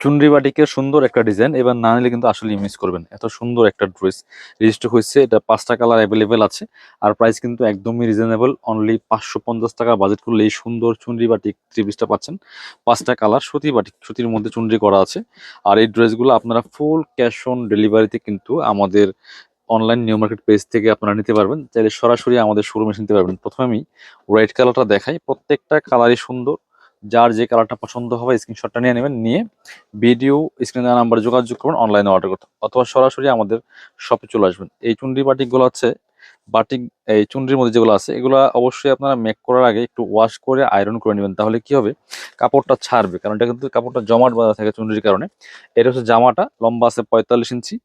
চুনরি বাটিকের সুন্দর একটা ডিজাইন, এবার না নিলে কিন্তু আসলে মিস করবেন। এত সুন্দর একটা ড্রেস রেজিস্টার হয়েছে, এটা 5টা কালার অ্যাভেলেবেল আছে। আর প্রাইস কিন্তু একদমই রিজনেবল, অনলি 550 টাকা বাজেট করলে এই সুন্দর চুনরি বাটিক থ্রি পিসটা পাচ্ছেন। 5টা কালার সুতি বাটিক, সুতির মধ্যে চুনরি করা আছে। আর এই ড্রেসগুলো আপনারা ফুল ক্যাশ অন ডেলিভারিতে কিন্তু আমাদের অনলাইন নিউ মার্কেট পেজ থেকে আপনারা নিতে পারবেন, চাইলে সরাসরি আমাদের শোরুমে নিতে পারবেন। প্রথমে আমি হোয়াইট কালারটা দেখাই, প্রত্যেকটা কালারই সুন্দর। যার যে কালারটা পছন্দ হবে স্ক্রিনশটটা নিয়ে নেবেন, নিয়ে ভিডিও স্ক্রিনে দেওয়া নাম্বারে যোগাযোগ করবেন অনলাইনে অর্ডার করতে, অথবা সরাসরি আমাদের শপে চলে আসবেন। এই চুনরি বাটিকগুলো হচ্ছে বাটিক, এই চুনরির মধ্যে যেগুলো আছে এগুলো অবশ্যই আপনারা মেক করার আগে একটু ওয়াশ করে আয়রন করে নেবেন, তাহলে কি হবে কাপড়টা ছাড়বে, কারণ এটা কিন্তু কাপড়টা জমাট বাঁধা থাকে চুনরির কারণে। এটা হচ্ছে জামাটা, লম্বা আছে 45 ইঞ্চি,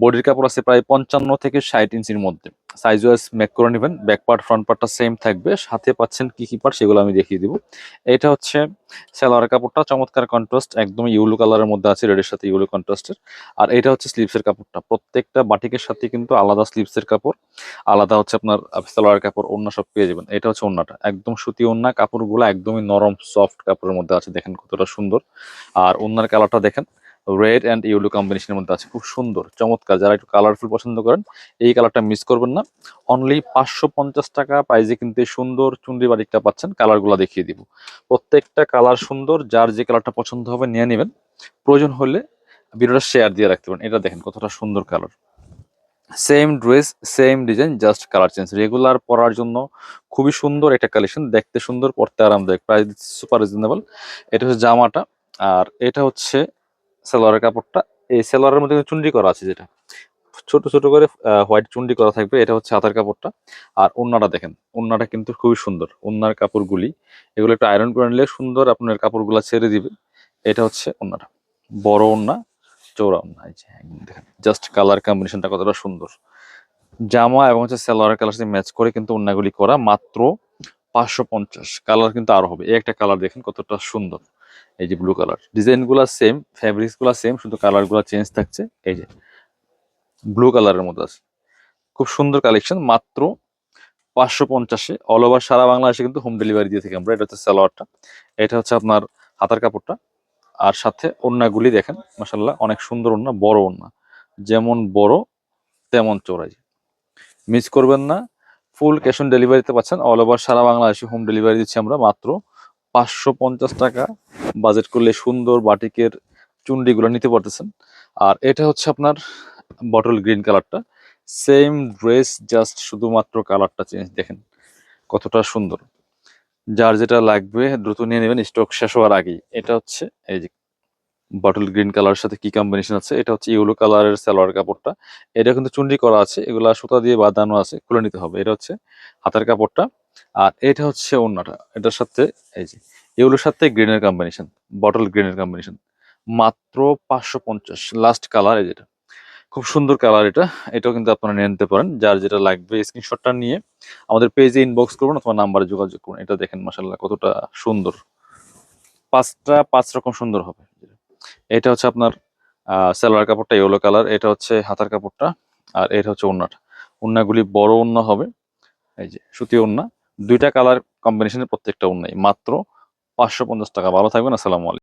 বডির কাপড় আছে প্রায় 55 থেকে 60 ইঞ্চির মধ্যে। সাইজ ওয়াইজ মেক করে নেবেন। ব্যাক পার্ট ফ্রন্ট পার্টটা সেম থাকবে, সাথে পাচ্ছেন কি কি পার্ট সেগুলো আমি দেখিয়ে দিব। এটা হচ্ছে সালোয়ারের কাপড়টা, চমৎকার কন্ট্রাস্ট, একদম ইউলো কালারের মধ্যে আছে, রেডের সাথে ইউলো কন্ট্রাস্টের। আর এটা হচ্ছে স্লিভসের কাপড়টা, প্রত্যেকটা বাটিকের সাথে কিন্তু আলাদা স্লিভসের কাপড়, আলাদা হচ্ছে আপনার সালোয়ারের কাপড়, ওড়না সব পেয়ে যাবেন। এটা হচ্ছে ওড়নাটা, একদম সুতি ওড়না, কাপড়গুলো একদমই নরম সফট কাপড়ের মধ্যে আছে, দেখেন কতটা সুন্দর। আর ওড়নার কালারটা দেখেন, রেড অ্যান্ড ইয়েলো কম্বিনেশনের মধ্যে আছে, খুব সুন্দর চমৎকার। যারা একটু কালারফুল পছন্দ করেন এই কালারটা মিস করবেন না। অনলি 550 টাকা প্রাইজে কিন্তু এই সুন্দর চুনরি বাটিকটা পাচ্ছেন। কালারগুলো দেখিয়ে দিব, প্রত্যেকটা কালার সুন্দর, যার যে কালারটা পছন্দ হবে নিয়ে নেবেন। প্রয়োজন হলে ভিডিওটা শেয়ার দিয়ে রাখতে পারেন। এটা দেখেন কতটা সুন্দর colour, same dress same design, just colour change. Regular পরার জন্য খুবই সুন্দর একটা কালেকশন, দেখতে সুন্দর, পরতে আরামদায়ক, প্রাইস সুপার রিজনেবল। এটা হচ্ছে জামাটা, আর এটা হচ্ছে সালোয়ারের কাপড়টা। এই সালোয়ারের মধ্যে কিন্তু চুন্ডি করা আছে, যেটা ছোট ছোট করে হোয়াইট চুন্ডি করা থাকবে। এটা হচ্ছে হাতার কাপড়টা। আর ওড়নাটা দেখেন, ওড়নাটা কিন্তু খুবই সুন্দর। ওড়নার কাপড়গুলি এগুলো একটু আয়রন করে নিলে সুন্দর আপনার কাপড়গুলো ছেড়ে দিবে। এটা হচ্ছে ওড়নাটা, বড় ওড়না, চৌড়া ওড়না। এই যে একদম দেখেন জাস্ট কালার কম্বিনেশনটা কতটা সুন্দর। জামা এবং হচ্ছে সালোয়ারের কালার সাথে ম্যাচ করে কিন্তু ওড়নাগুলি করা, মাত্র 550। কালার কিন্তু আরো হবে, এই একটা কালার দেখেন কতটা সুন্দর, এই যে ব্লু কালার। ডিজাইন গুলা সেম, ফ্যাব্রিক্স গুলা সেম, শুধু কালার গুলা চেঞ্জ থাকছে। এই যে ব্লু কালারের মধ্যে আছে, খুব সুন্দর কালেকশন, মাত্র 550-এ অল ওভার সারা বাংলাদেশে কিন্তু হোম ডেলিভারি দিয়ে থাকি আমরা। এটা হচ্ছে সালোয়ারটা, এটা হচ্ছে আপনার হাতার কাপড়টা। আর সাথে ওড়নাগুলি দেখেন মাশাআল্লাহ, অনেক সুন্দর ওড়না, বড় ওড়না, যেমন বড় তেমন চওড়াই, মিস করবেন না। ফুল ক্যাশ অন ডেলিভারিতে পাচ্ছেন, অল ওভার সারা বাংলাদেশে হোম ডেলিভারি দিচ্ছি আমরা মাত্র 550 টাকা বাজেট করলে সুন্দর বাটিকের চুন্ডিগুলো নিতে পারতেছেন। আর এটা হচ্ছে আপনার বটল গ্রিন কালারটা, সেম ড্রেস, জাস্ট শুধুমাত্র কালারটা চেঞ্জ, দেখেন কতটা সুন্দর। যার যেটা লাগবে দ্রুত নিয়ে নেবেন, স্টক শেষ হওয়ার আগেই। এটা হচ্ছে এই যে বটল গ্রিন কালারের সাথে কি কম্বিনেশন আছে, এটা হচ্ছে ইয়েলো কালারের সালোয়ার কাপড়টা। এটা কিন্তু চুন্ডি করা আছে, এগুলা সুতা দিয়ে বাঁধানো আছে, খুলে নিতে হবে। এটা হচ্ছে হাতার কাপড়টা। আর এটা হচ্ছে ওড়নাটা, এটার সাথে এই যে ইয়েলোর সাথে গ্রিনের কম্বিনেশন, বটল গ্রিনের কম্বিনেশন, মাত্র 550। লাস্ট কালার এই যেটা, খুব সুন্দর কালার এটা। এটাও কিন্তু আপনারা নিয়ে নিতে পারেন, যার যেটা লাগবে স্ক্রিনশটটা নিয়ে আমাদের পেজে ইনবক্স করবেন অথবা নাম্বারে যোগাযোগ করুন। এটা দেখেন মাশাআল্লাহ কতটা সুন্দর, পাঁচ রকম সুন্দর হবে। এটা হচ্ছে আপনার সালোয়ার কাপড়টা ইয়েলো কালার, এটা হচ্ছে হাতার কাপড়টা, আর এটা হচ্ছে ওড়নাটা। ওড়নাগুলি বড় ওড়না হবে, এই যে সুতি ওড়না, দুইটা কালার কম্বিনেশনের প্রত্যেকটা ওড়নাই, মাত্র 550 টাকা। ভালো থাকবেন, আসসালামু আলাইকুম।